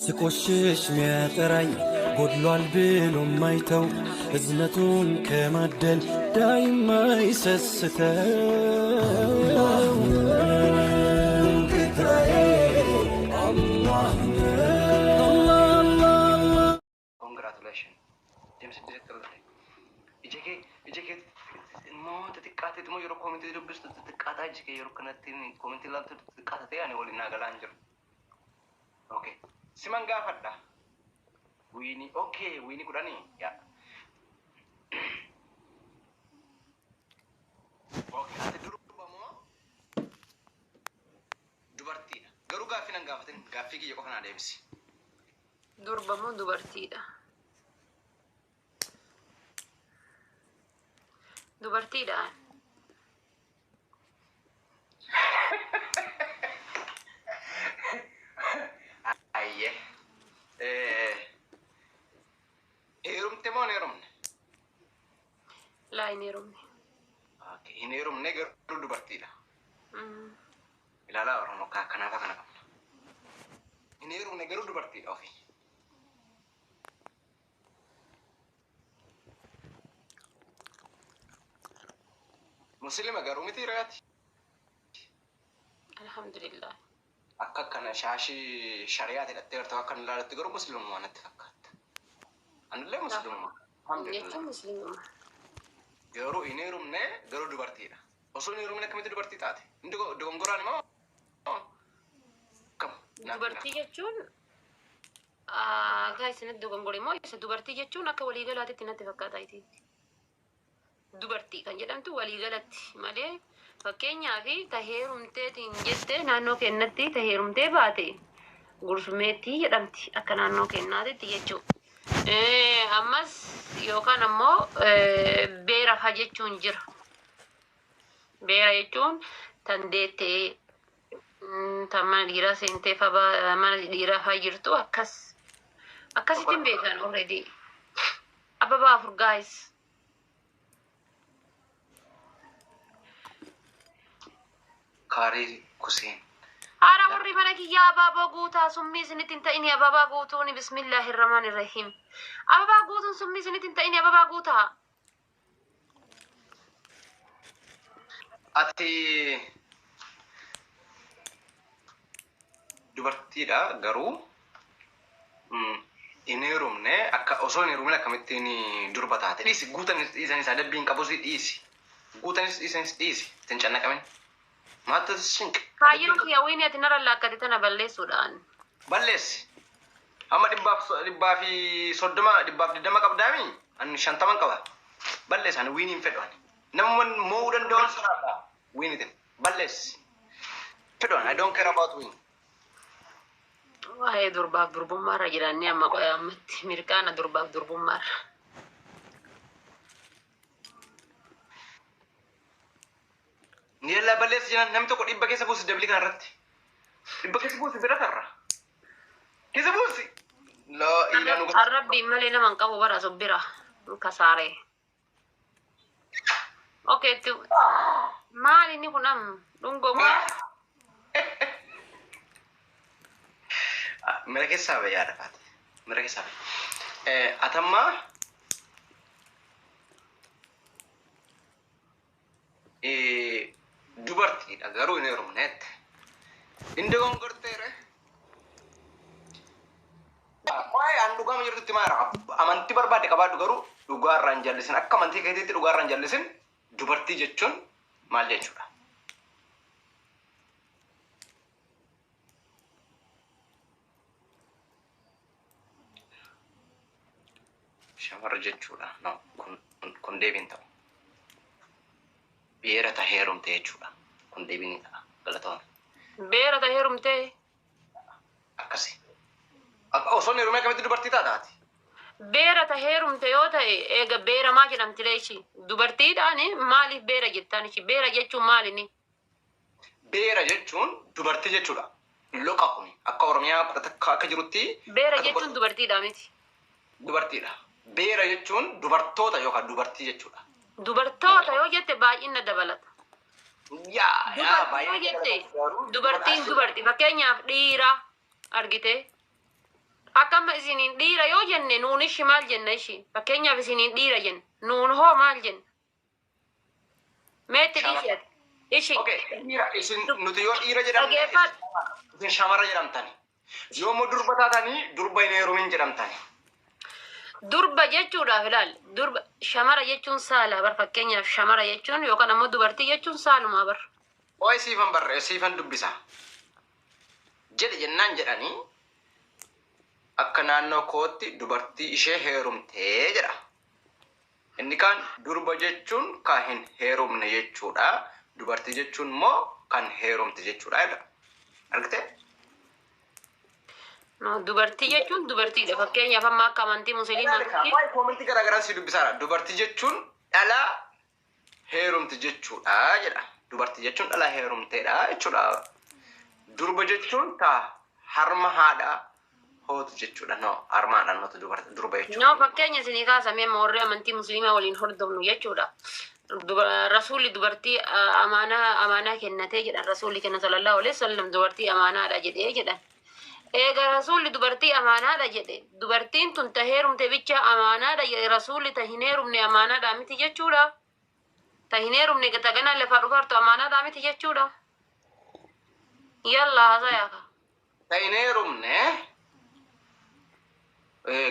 ስቆሽሽ ሚያጠራኝ ጎድሏል ብሎ ማይተው እዝነቱን ከማደል ዳይማ ይሰስተው ጌታዬ አላህ ኮንግራቱሌሽን ጀምስ ዲሬክተር እጀኬ ሞት ተጥቃተ ደሞ የሮ ኮሚቴ ድብስ ተጥቃታ እጀኬ የሮ ከነቲን ኮሚቴ ላንተ ተጥቃታ ያኔ ወሊና ገላንጀር ኦኬ ሲማን ጋፈዳ ዊኒ ኦኬ ዊኒ ኩዳኒ ያ ኦኬ አተ ዱሩባሞ ዱበርቲዳ ገሩ ጋፊናን ጋፈተን ጋፊ ኪየ ቆፈና ደብሲ ዱርባሞ ዱበርቲዳ ዱበርቲዳ አየ ሄሩምቴ ሞን ሄሩምነ ላይ ኔሩምነ ኦኬ ሄሩምነ ገሩ ዱበርቲዳ ኢላላ ኦሮሞ ካከናፋ ከናፋ ሄሩምነ ገሩ ዱበርቲዳ ኦፊ مسلمة قالوا متى رأيتي؟ الحمد لله. أكاكنا شاشي شريعة الأتير تواكنا لا تقولوا مسلم ما نتفكرت. أنا لا مسلم ما. الحمد لله. مسلم ما. قالوا إنيرو منه قالوا دبرتينا. وصلوا إنيرو منه كم دبرتي تاتي. إنتوا دوم قراني ما. كم. دبرتي جتون. guys ini دوم قراني ما. إذا دبرتي جتون أكا ولي قلاتي تنا تفكرت أيتي. dubartii kan jedhamtu walii galatti malee fakkeenyaa fi taheerumteetiin jette naannoo kennatti taheerumtee baate gursumeetti jedhamti akka naannoo kennaatitti jechuudha. Ammas yookaan ammoo beera fa jechuun jira. Beera jechuun tan deettee tan mana dhiiraa seentee fa mana dhiiraa fa jirtu akkasittiin beekan already. Ababa afur guys. كاري كوسين أنا وري منك يا بابا قوتا سمي سنة تنتيني يا بابا قوتوني بسم الله الرحمن الرحيم بابا قوتون سمي سنة تنتيني يا بابا قوتا أتي دبرتي دا غرو إنيرومنه أكا أصلا إنيرومنه كمتيني دربتات ليس قوتن إذا نسأل بين كابوسي إيسي قوتن إذا إيسي تنشأنا كمان ما تسنك كايرو في وين يتنرى لا كدتنا بلس ودان بلس أما دباب في صدما دباب دما كبدامي أن شنطمان كوا بلس أنا وين ينفدون نمن مودن دون سرادا وين يتن بلس فدون I don't care about win وهي درباب مارا جيراني أما قيامت ميركانا درباب مارا نيلا بلس جنا نم تقول إبقى كيس بوس دبلي كان رت إبقى كيس بوس بيرا ترى كيس بوس لا إلا نقول الربي مالنا من قبو برا صبرا كسارة أوكي تو مالي نيكو نام دونغو ما مرة كيس سابع يا رفات مرة كيس سابع أتما dubartii garuu hin heerumneette inni gongorteere waa'ee an dhugaama jirtutti maara amantii barbaade qabaadhu garuu dhugaarraa hin jallisin akka amantii keetiitti dhugaarraa hin jallisin dubartii jechuun maal jechuudha shamarra jechuudha no kun deebiin ta'u beera taheerumte jechuudha kun deebiin ta'a galatoon beera taheerumte akkasi akka osoo heerumee akkamitti dubartii taataati beera taheerumte yoo ta'e eega beera maa jedhamti leeshi dubartiidhaani maaliif beera jettaan ishi beera jechuun maalini beera jechuun dubartii jechuudha loqa kun akka oromiyaa akka jirutti beera jechuun dubartiidha miti dubartiidha beera jechuun dubartoota yookaan dubartii jechuudha dubartoota yoo jette baay'ina dabalata baay'ina jette dubartiin dubartii fakkeenyaaf dhiira argite akkam isiniin dhiira yoo jenne nuun ishi maal jenna ishi fakkeenyaaf isiniin dhiira jenne nuun hoo maal jenna meetti dhiisheeti ishi isin nuti yoo dhiira jedhamne isin shamara jedhamtani yoommoo durba taatanii durba hin heerumin jedhamtani durba jechuudhaaf ilaal durba shamara jechuun saala bar fakkeenyaaf shamara jechuun yookaan ammoo dubartii jechuun saaluma bar oy siifan barre siifan dubbisa jedhe jennaan jedhanii akka naannoo kootti dubartii ishee heerumtee jedha inni kaan durba jechuun kan hin heerumne jechuudha dubartii jechuun immoo kan heerumte jechuudha jedha argite no dubartii jechuun dubartiidha fakkeenyaaf amma akka amantii musliimaatti waa'ee koomentii garaagaraa si dubbisaadha dubartii jechuun dhala heerumte jechuudha jedha dubartii jechuun dhala heerumteedha jechuudha durba jechuun ta harma haadha hootu jechuudha no harmaadhaan hootu durba jechuudha no fakkeenya isinii kaasamee warri amantii musliimaa waliin hordofnu jechuudha rasuulli dubartii amaanaa kennatee jedhan rasuulli kenna sallallahu alaihi wasallam dubartii amaanaadha jedhee jedhan eega rasuulli dubartii amaanaadha jedhe dubartiin tun ta heerumte bicha amaanaadha jedhe rasuulli ta hin heerumne amaanaadha miti jechuudha ta hin heerumne gataganaa lafa dhufartu amaanaadha miti jechuudha yalla hasayaaka ta hin heerumne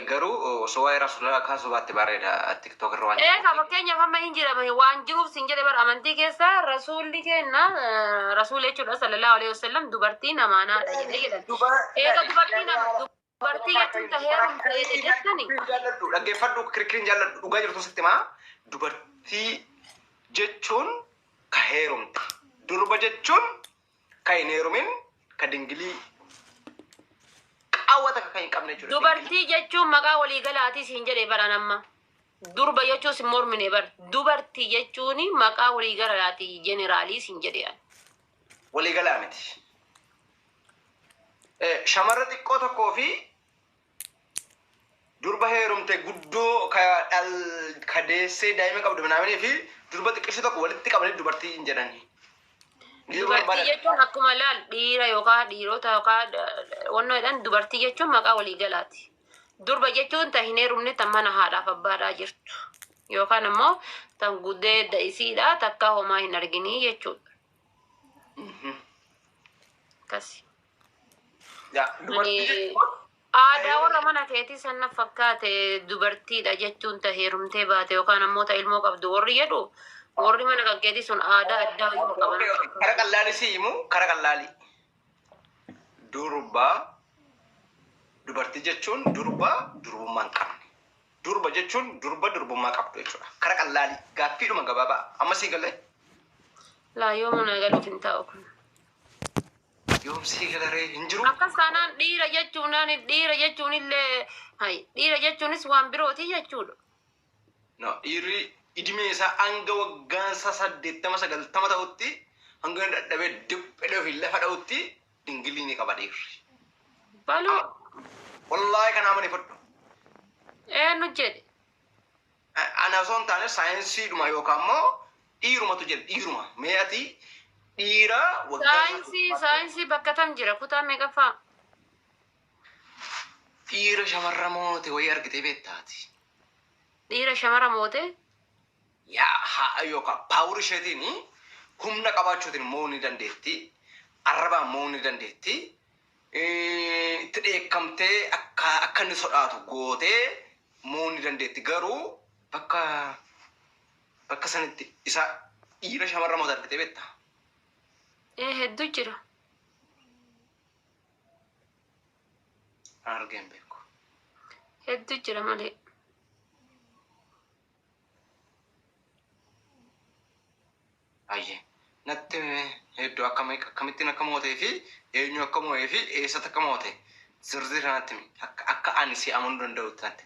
garuu osoo waa'ee rasuulaa kaasuu baatte bareeda tiktok irra waan eega fakkeenyaaf amma hin jedhama waan jiruuf sin jedhe bar amantii keessa rasuulli kenna rasuulli jechuudha sallallahu alaihi wasallam dubartiin amaanaadha jedhee jedhan eega dubartii jechuun ta heerumte jettani dhaggeeffadhu kirkiriin jaalladhu dhugaa jirtu sitti maa dubartii jechuun ka heerumte durba jechuun ka hin heerumin ka dingilii awwata ka hin qabne jechuudha dubartii jechuun maqaa waliigalaatii siin jedhe baran amma durba jechuun sin mormine bar dubartii jechuun maqaa waliigalaatii jeneraalii siin jedhe waliigalaa miti shamarra xiqqoo tokkoo fi durba heerumte guddoo ka deessee daa'ima qabdu naamanii fi durba xiqqishii tokko walitti qabanii dubartii hin jedhani dubartii jechuun akkuma laal dhiira yookaan dhiirota yookaan wannoo jedhan dubartii jechuun maqaa waliigalaati durba jechuun ta hin heerumne tan mana haadhaaf abbaadhaa jirtu yookaan ammoo tan guddee da'isiidha takka homaa hin arginii jechuudha kasi aadaa warra mana keetii sanna fakkaate dubartiidha jechuun ta heerumtee baate yookaan ammoo ta ilmoo qabdu warri jedhu warri mana kan keetii sun aadaa addaa yoo qaban kara qallaali si himu kara qallaali durba dubartii jechuun durba durbummaa hin qabne durba jechuun durba durbummaa qabdu jechuudha kara qallaali gaaffiidhuma gabaabaa amma sii galee laa yoo mana galuuf hin ta'u kun yoom sii galaree hin jiru akkas taanaan dhiira jechuun illee hay dhiira jechuunis waan birooti jechuudha no dhiirri idimee isaa hanga waggaansa 80-90 ta'utti hanga dadhabee dhiphee fi lafa dha'utti dingilii ni qaba dhiirri. Baluu. Wallaahi kan amani fudhu. Eenyu jedhe. Ana osoo hin taane saayinsiidhuma yookaan immoo dhiirumatu jedhe dhiiruma mee ati dhiira saayinsii bakka tam jira kutaa meeqaffaa? Dhiira shamarra moote wayii argitee beektaati. Dhiira shamara moote? Yaa yookaan paawur isheetiin humna qabaachuutiin mo'uu ni dandeetti. Arrabaan mo'uu ni dandeetti. Itti dheekkamtee akka inni sodaatu gootee mo'uu ni dandeetti. Garuu bakka sanitti isa dhiira shamarra moote argitee beektaa? Hedduu jira. Argeen beeku. Hedduu jira malee. Ayyee natti hedduu akkamittiin akka mootee fi eenyu akka mo'ee fi eessatti akka moote zirzira natti akka ani si amanuu danda'utti natti.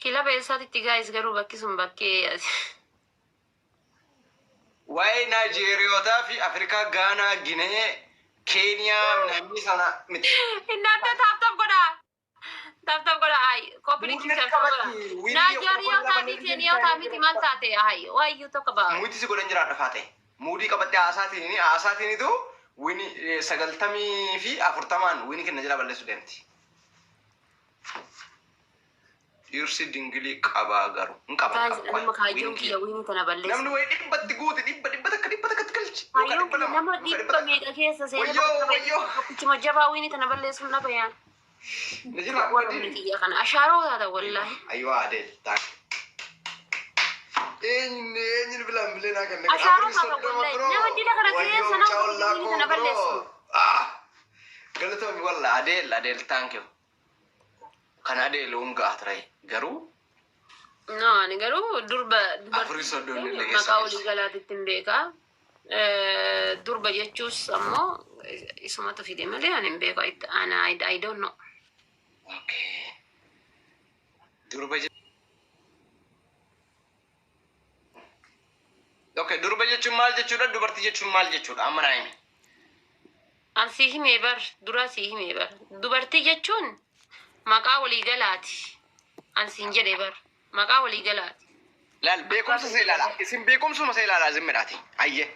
Kilaba eessaatitti gaa'is garuu bakki sun bakkee waa'ee Naayijeeriyootaa fi Afrikaa Gaanaa Ginee Keeniyaa namni sana miti. Innaan taaf godhaa. Taaf godhaa ayi koopiliikii taaf godhaa. Naayijeeriyootaa fi Keeniyootaa miti maal taate ayi waayyuu tokko ba'a. Muudii si godhan jiraadha faate. Muudii qabattee haasaatiinitu wini 90 fi 40 wini kenna jira balleessu deemti. Dhirsi dingilii qabaa garuu hin qaban Guys, nama kaayyoon kiyya wayini tana balleessa. namni wayii dhibbatti guute dhibba takka galchi. Kaayyoon kiyya nama dhibba meeqa keessa seenaa tokkichuma jabaa wayini tana balleessuun na bayaan. Warra kiyya kana ashaaroo taata wallaahi. Ayyoo adee taak. Eenyu bilaan bileenaa kan ashaaroo taata wallaahi. Nama dila kana keessa nama wayini tana balleessu. Galatoomi walla adeel thank you. Kana adeel ungaa ture garuu. No, ani garuu durba Afurii soddonni illee maqaa olii galaatitti hin beekaa. Durba jechuus ammoo isumatu fide malee ani hin beeku. I don't know. Okay. Durba Okay, durba jechuun maal jechuudha? Dubartii jechuun maal jechuudha? Amma naa himi. An si himee bar, dura si himee bar. Dubartii jechuun maqaa walii galaati. An siin jedhee bar. Maqaa walii galaati. Laal beekumsa see ilaala. Isin beekumsuma see ilaalaa zimmiidhaati. Ayyee.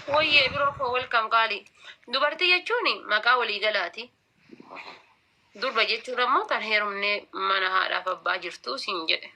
Wayyee biroo koo welcome qaali. Dubartii jechuun maqaa walii galaati. Durba jechuun ammoo tan heerumnee mana haadhaaf abbaa jirtu siin jedhe.